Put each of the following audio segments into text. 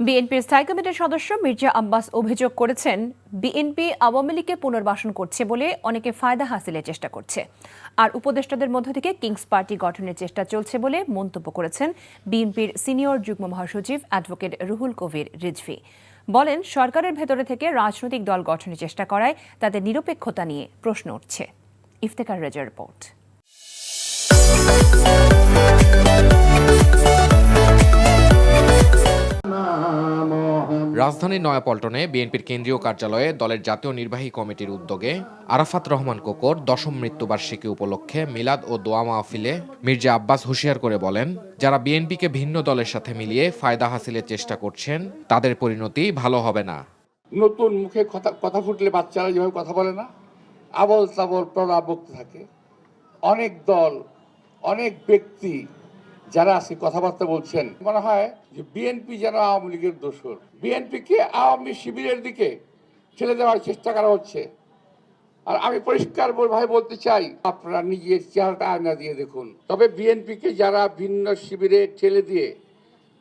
বিএনপির স্থায়ী কমিটির সদস্য মির্জা আব্বাস অভিযোগ করেছেন, বিএনপি আওয়ামী লীগকে পুনর্বাসন করছে বলে অনেকে ফায়দা হাসিলের চেষ্টা করছে, আর উপদেষ্টাদের মধ্য থেকে কিংস পার্টি গঠনের চেষ্টা চলছে বলে মন্তব্য করেছেন বিএনপির সিনিয়র যুগ্ম মহাসচিব অ্যাডভোকেট রুহুল কবির রিজভী। বলেন, সরকারের ভেতরে থেকে রাজনৈতিক দল গঠনের চেষ্টা করায় তাদের নিরপেক্ষতা নিয়ে প্রশ্ন উঠছে। ইফতেখার রেজার রিপোর্ট। রাজধানীর নয়াপল্টনে বিএনপির কেন্দ্রীয় কার্যালয়ে দলের জাতীয় নির্বাহী কমিটির উদ্যোগে আরাফাত রহমান কোকর 10ম মৃত্যুবার্ষিকী উপলক্ষে মিলাদ ও দোয়া মাহফিলে মির্জা আব্বাস হুঁশিয়ার করে বলেন, যারা বিএনপিকে ভিন্ন দলের সাথে মিলিয়ে ফায়দা হাসিলের চেষ্টা করছেন তাদের পরিণতি ভালো হবে না। নতুন মুখে কথা ফুটলে বাচ্চারা যেভাবে কথা বলে না, আবল তাবল প্রলাপ বকতে থাকে। অনেক দল, অনেক ব্যক্তি যারা আছে কথাবার্তা বলছেন, মনে হয় যে বিএনপি যেন আওয়ামী লীগের দোসর, বিএনপিকে আওয়ামী শিবিরের দিকে ঠেলে দেওয়ার চেষ্টা করা হচ্ছে। আর আমি পরিষ্কার ভাবে বলতে চাই, আপনারা নিজের চেহারাটা আয়না দিয়ে দেখুন। তবে বিএনপিকে যারা ভিন্ন শিবিরে ঠেলে দিয়ে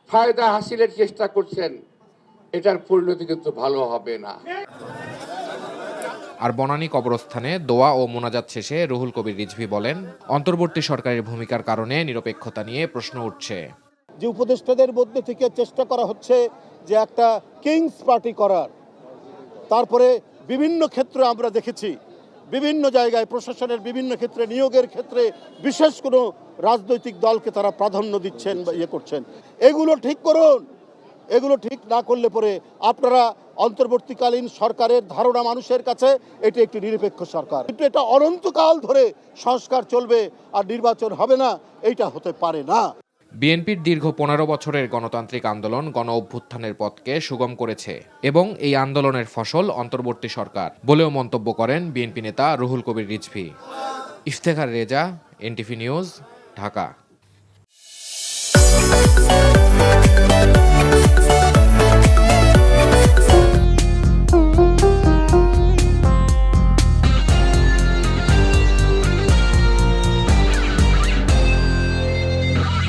ফায়দা হাসিলের চেষ্টা করছেন, এটার পরিণতি কিন্তু ভালো হবে না। আর বনানী কবরস্থানে দোয়া ও মোনাজাত শেষে রুহুল কবির রিজভী বলেন, অন্তর্বর্তী সরকারের ভূমিকার কারণে নিরপেক্ষতা নিয়ে প্রশ্ন উঠছে। যে উপদেষ্টাদের মধ্যে থেকে চেষ্টা করা হচ্ছে যে একটা কিংস পার্টি করার, তারপরে বিভিন্ন ক্ষেত্রে আমরা দেখেছি বিভিন্ন জায়গায় প্রশাসনের বিভিন্ন ক্ষেত্রে নিয়োগের ক্ষেত্রে বিশেষ কোনো রাজনৈতিক দলকে তারা প্রাধান্য দিচ্ছেন বা ইয়ে করছেন। এগুলো ঠিক করুন। এগুলো ঠিক না করলে পরে আপনারা অন্তর্বর্তীকালীন সরকারের ধারণা মানুষের কাছে এটি একটি নিরপেক্ষ সরকার, কিন্তু এটা অনন্তকাল ধরে সংস্কার চলবে আর নির্বাচন হবে না, এইটা হতে পারে না। বিএনপির দীর্ঘ 15 বছরের গণতান্ত্রিক আন্দোলন গণ অভ্যুত্থানের পথকে সুগম করেছে এবং এই আন্দোলনের ফসল অন্তর্বর্তী সরকার বলেও মন্তব্য করেন বিএনপি নেতা রুহুল কবির রিজভী। Iftekhar Reza, NTV news, Dhaka.